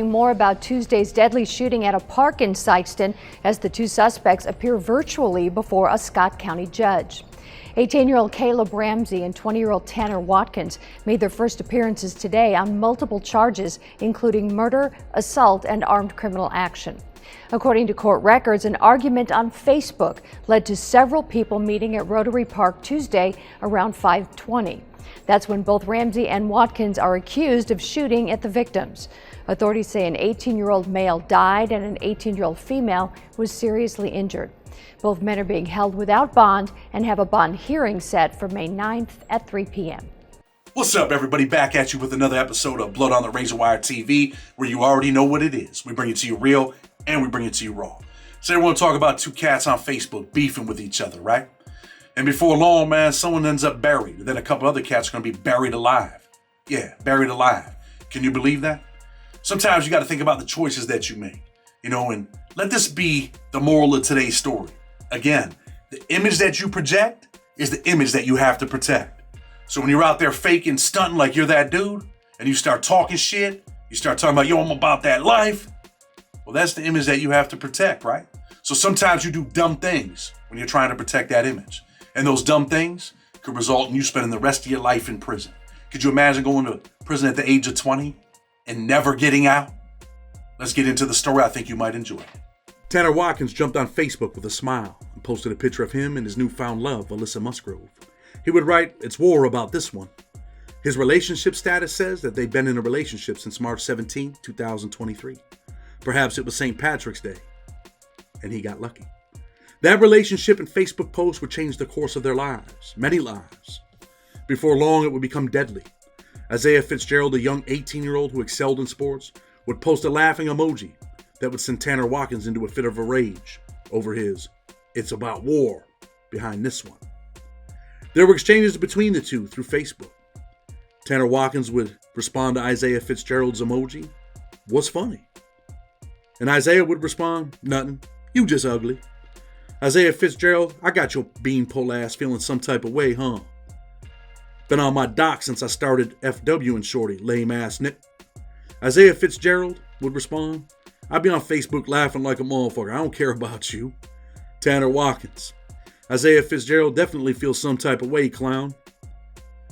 More about Tuesday's deadly shooting at a park in Sikeston as the two suspects appear virtually before a Scott County judge. 18-year-old Caleb Ramsey and 20-year-old Tanner Watkins made their first appearances today on multiple charges, including murder, assault, and armed criminal action. According to court records, an argument on Facebook led to several people meeting at Rotary Park Tuesday around 5:20. That's when both Ramsey and Watkins are accused of shooting at the victims. Authorities say an 18-year-old male died and an 18-year-old female was seriously injured. Both men are being held without bond and have a bond hearing set for May 9th at 3 p.m. What's up, everybody? Back at you with another episode of Blood on the Razor Wire TV, where you already know what it is. We bring it to you real and we bring it to you raw. So we want to talk about two cats on Facebook beefing with each other, right? And before long, man, someone ends up buried. And then a couple other cats are going to be buried alive. Yeah, buried alive. Can you believe that? Sometimes you got to think about the choices that you make, and let this be the moral of today's story. Again, the image that you project is the image that you have to protect. So when you're out there faking, stunting like you're that dude, and you start talking shit, you start talking about, I'm about that life. Well, that's the image that you have to protect, right? So sometimes you do dumb things when you're trying to protect that image. And those dumb things could result in you spending the rest of your life in prison. Could you imagine going to prison at the age of 20 and never getting out? Let's get into the story. I think you might enjoy it. Tanner Watkins jumped on Facebook with a smile and posted a picture of him and his newfound love, Alyssa Musgrove. He would write, "It's war about this one." His relationship status says that they've been in a relationship since March 17, 2023. Perhaps it was St. Patrick's Day, and he got lucky. That relationship and Facebook post would change the course of their lives, many lives. Before long, it would become deadly. Isaiah Fitzgerald, a young 18-year-old who excelled in sports, would post a laughing emoji that would send Tanner Watkins into a fit of rage over his "it's about war" behind this one. There were exchanges between the two through Facebook. Tanner Watkins would respond to Isaiah Fitzgerald's emoji, "What's funny?" And Isaiah would respond, "Nothing, you just ugly." Isaiah Fitzgerald, "I got your beanpole ass feeling some type of way, huh? Been on my dock since I started FWing shorty, lame ass nip." Isaiah Fitzgerald would respond, "I be on Facebook laughing like a motherfucker. I don't care about you." Tanner Watkins, "Isaiah Fitzgerald definitely feels some type of way, clown."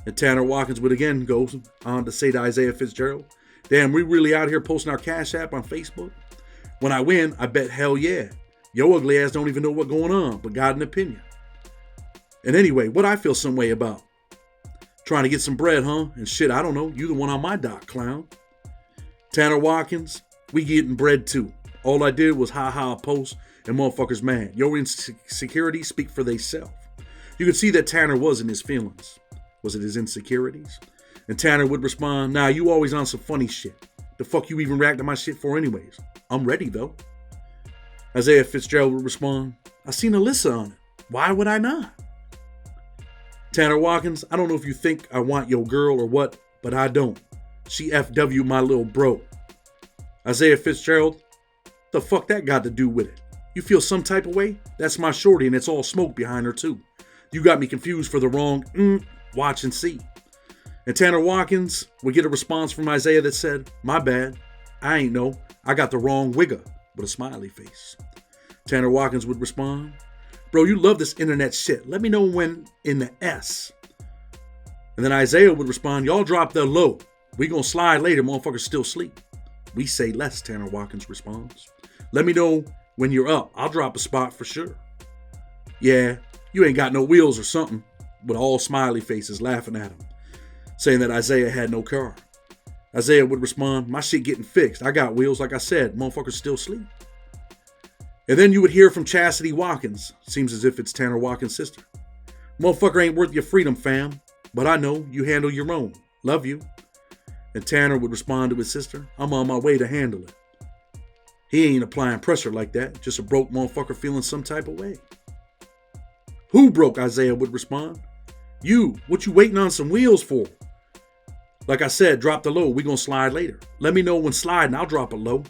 And Tanner Watkins would again go on to say to Isaiah Fitzgerald, "Damn, we really out here posting our Cashapp on Facebook? When I win, I bet hell yeah. Yo ugly ass don't even know what's going on, but got an opinion. And anyway, what I feel some way about? Trying to get some bread, huh? And shit, I don't know. You the one on my dock, clown." Tanner Watkins, "We getting bread too. All I did was ha post and motherfuckers mad. Your insecurities speak for theyself." You could see that Tanner was in his feelings. Was it his insecurities? And Tanner would respond, "Nah, you always on some funny shit. The fuck you even react to my shit for anyways? I'm ready though." Isaiah Fitzgerald would respond, "I seen Alyssa on it. Why would I not?" Tanner Watkins, "I don't know if you think I want your girl or what, but I don't. She FW my little bro." Isaiah Fitzgerald, "The fuck that got to do with it? You feel some type of way? That's my shorty and it's all smoke behind her too. You got me confused for the wrong watch and see." And Tanner Watkins would get a response from Isaiah that said, "My bad. I ain't know. I got the wrong wigger," with a smiley face. Tanner Watkins would respond, "Bro, you love this internet shit. Let me know when in the S." And then Isaiah would respond, "Y'all drop the low. We gonna slide later, motherfuckers still sleep." "We say less," Tanner Watkins responds. "Let me know when you're up. I'll drop a spot for sure." "Yeah, you ain't got no wheels or something," with all smiley faces laughing at him, saying that Isaiah had no car. Isaiah would respond, "My shit getting fixed. I got wheels, like I said. Motherfuckers still sleep." And then you would hear from Chastity Watkins. Seems as if it's Tanner Watkins' sister. "Motherfucker ain't worth your freedom, fam. But I know you handle your own. Love you." And Tanner would respond to his sister, "I'm on my way to handle it." He ain't applying pressure like that. Just a broke motherfucker feeling some type of way. "Who broke?" Isaiah would respond. "You. What you waiting on some wheels for? Like I said, drop the low. We gonna slide later. Let me know when sliding. I'll drop a low.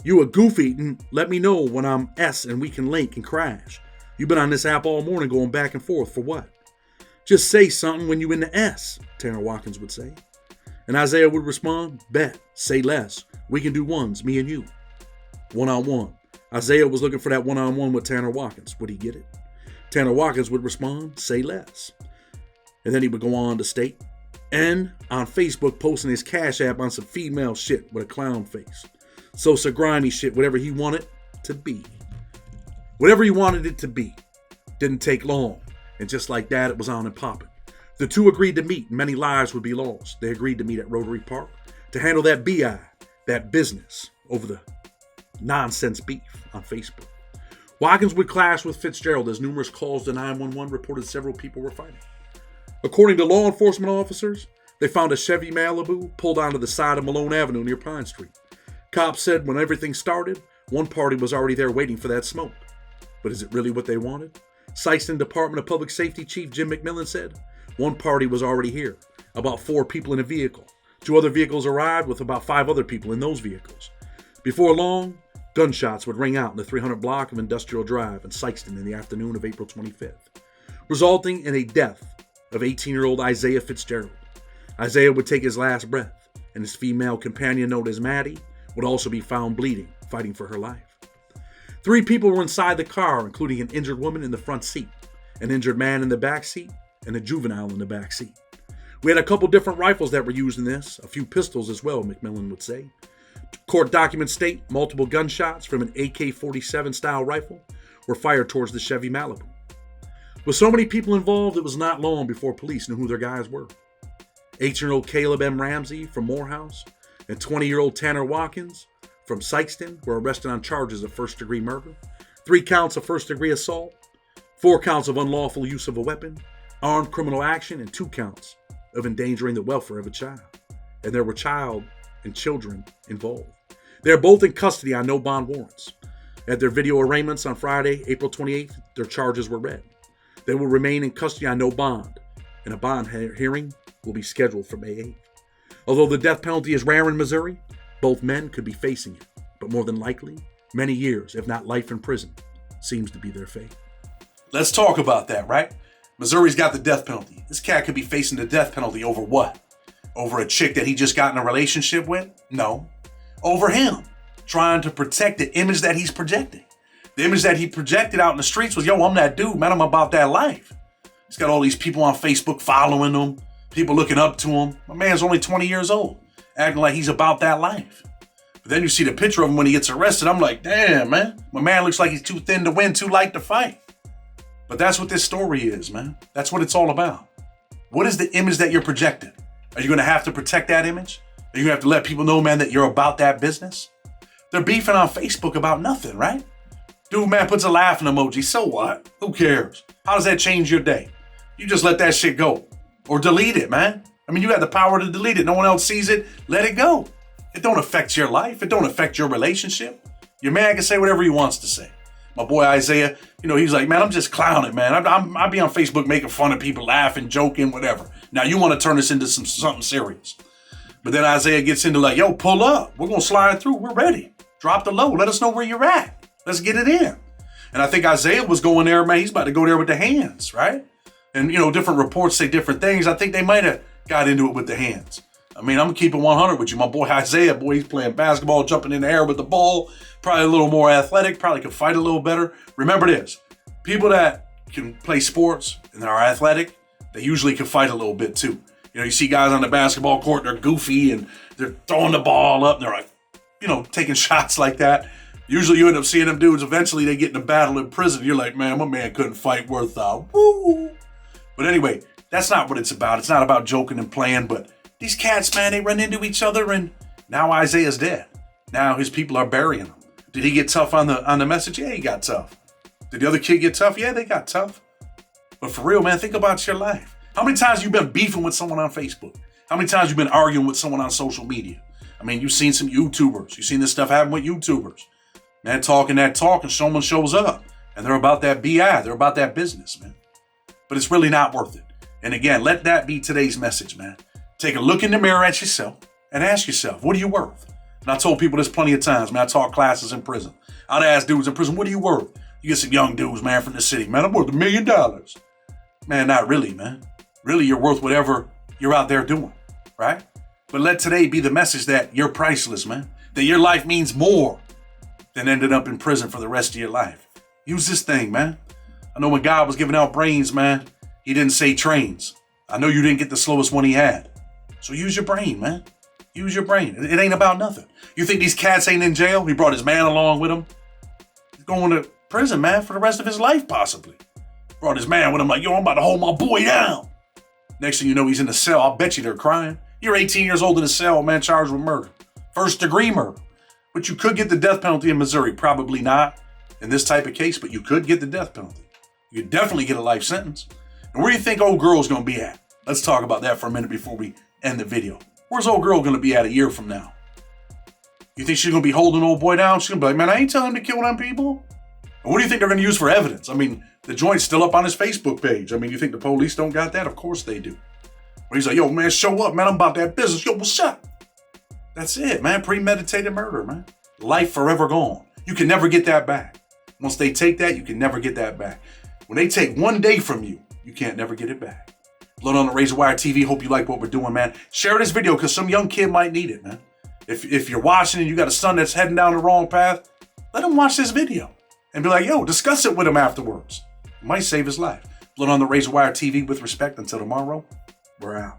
You a goofy and let me know when I'm S and we can link and crash. You been on this app all morning going back and forth for what? Just say something when you in the S," Tanner Watkins would say. And Isaiah would respond, bet, say less. We can do ones, me and you. One-on-one. Isaiah was looking for that one-on-one with Tanner Watkins. Would he get it? Tanner Watkins would respond, say less. And then he would go on to state, and on Facebook posting his Cash App on some female shit with a clown face. So grimy shit, whatever he wanted to be. Whatever he wanted it to be. Didn't take long. And just like that, it was on and popping. The two agreed to meet. Many lives would be lost. They agreed to meet at Rotary Park to handle that BI, that business, over the nonsense beef on Facebook. Watkins would clash with Fitzgerald as numerous calls to 911 reported several people were fighting. According to law enforcement officers, they found a Chevy Malibu pulled onto the side of Malone Avenue near Pine Street. Cops said when everything started, one party was already there waiting for that smoke. But is it really what they wanted? Sikeston Department of Public Safety Chief Jim McMillan said, one party was already here, about 4 people in a vehicle. 2 other vehicles arrived with about 5 other people in those vehicles. Before long, gunshots would ring out in the 300 block of Industrial Drive in Sikeston in the afternoon of April 25th, resulting in a death of 18-year-old Isaiah Fitzgerald. Isaiah would take his last breath, and his female companion known as Maddie would also be found bleeding, fighting for her life. 3 people were inside the car, including an injured woman in the front seat, an injured man in the back seat, and a juvenile in the back seat. We had a couple different rifles that were used in this, a few pistols as well, McMillan would say. Court documents state multiple gunshots from an AK-47 style rifle were fired towards the Chevy Malibu. With so many people involved, it was not long before police knew who their guys were. 18-year-old Caleb M. Ramsey from Morehouse and 20-year-old Tanner Watkins from Sikeston were arrested on charges of first-degree murder, 3 counts of first-degree assault, 4 counts of unlawful use of a weapon, armed criminal action, and 2 counts of endangering the welfare of a child. And there were child and children involved. They are both in custody on no bond warrants. At their video arraignments on Friday, April 28th, their charges were read. They will remain in custody on no bond, and a bond hearing will be scheduled for May 8th. Although the death penalty is rare in Missouri, both men could be facing it, but more than likely, many years, if not life in prison, seems to be their fate. Let's talk about that, right? Missouri's got the death penalty. This cat could be facing the death penalty over what? Over a chick that he just got in a relationship with? No. Over him, trying to protect the image that he's projecting. The image that he projected out in the streets was, yo, I'm that dude, man, I'm about that life. He's got all these people on Facebook following him, people looking up to him. My man's only 20 years old, acting like he's about that life. But then you see the picture of him when he gets arrested. I'm like, damn, man, my man looks like he's too thin to win, too light to fight. But that's what this story is, man. That's what it's all about. What is the image that you're projecting? Are you going to have to protect that image? Are you going to have to let people know, man, that you're about that business? They're beefing on Facebook about nothing, right? Dude, man, puts a laughing emoji. So what? Who cares? How does that change your day? You just let that shit go. Or delete it, man. I mean, you got the power to delete it. No one else sees it. Let it go. It don't affect your life. It don't affect your relationship. Your man can say whatever he wants to say. My boy Isaiah, he's like, man, I'm just clowning, man. I be on Facebook making fun of people, laughing, joking, whatever. Now you want to turn this into something serious. But then Isaiah gets into like, yo, pull up. We're going to slide through. We're ready. Drop the low. Let us know where you're at. Let's get it in. And I think Isaiah was going there, man. He's about to go there with the hands, right? And, different reports say different things. I think they might have got into it with the hands. I mean, I'm going to keep it 100 with you. My boy Isaiah, he's playing basketball, jumping in the air with the ball. Probably a little more athletic, probably can fight a little better. Remember this, people that can play sports and are athletic, they usually can fight a little bit too. You see guys on the basketball court, they're goofy and they're throwing the ball up and they're like, taking shots like that. Usually you end up seeing them dudes, eventually they get in a battle in prison. You're like, man, my man couldn't fight worth a woo. But anyway, that's not what it's about. It's not about joking and playing, but these cats, man, they run into each other and now Isaiah's dead. Now his people are burying him. Did he get tough on the message? Yeah, he got tough. Did the other kid get tough? Yeah, they got tough. But for real, man, think about your life. How many times you been beefing with someone on Facebook? How many times you been arguing with someone on social media? I mean, you've seen some YouTubers. You've seen this stuff happen with YouTubers. Man, talking that talk and someone shows up and they're about that BI. They're about that business, man. But it's really not worth it. And again, let that be today's message, man. Take a look in the mirror at yourself and ask yourself, what are you worth? And I told people this plenty of times, man. I taught classes in prison. I'd ask dudes in prison, what are you worth? You get some young dudes, man, from the city. Man, I'm worth $1 million. Man, not really, man. Really, you're worth whatever you're out there doing, right? But let today be the message that you're priceless, man. That your life means more than ending up in prison for the rest of your life. Use this thing, man. I know when God was giving out brains, man, he didn't say trains. I know you didn't get the slowest one he had. So use your brain, man. Use your brain. It ain't about nothing. You think these cats ain't in jail? He brought his man along with him. He's going to prison, man, for the rest of his life, possibly. Brought his man with him like, yo, I'm about to hold my boy down. Next thing you know, he's in the cell. I'll bet you they're crying. You're 18 years old in a cell, man, charged with murder. First-degree murder. But you could get the death penalty in Missouri. Probably not in this type of case, but you could get the death penalty. You could definitely get a life sentence. And where do you think old girl's going to be at? Let's talk about that for a minute before we end the video. Where's old girl going to be at a year from now? You think she's going to be holding old boy down? She's going to be like, man, I ain't telling him to kill them people. And what do you think they're going to use for evidence? I mean, the joint's still up on his Facebook page. I mean, you think the police don't got that? Of course they do. But he's like, yo, man, show up, man. I'm about that business. Yo, what's up? That's it, man. Premeditated murder, man. Life forever gone. You can never get that back. Once they take that, you can never get that back. When they take one day from you, you can't never get it back. Blood on the Razor Wire TV. Hope you like what we're doing, man. Share this video because some young kid might need it, man. If you're watching and you got a son that's heading down the wrong path, let him watch this video and be like, yo, discuss it with him afterwards. It might save his life. Blood on the Razor Wire TV with respect. Until tomorrow, we're out.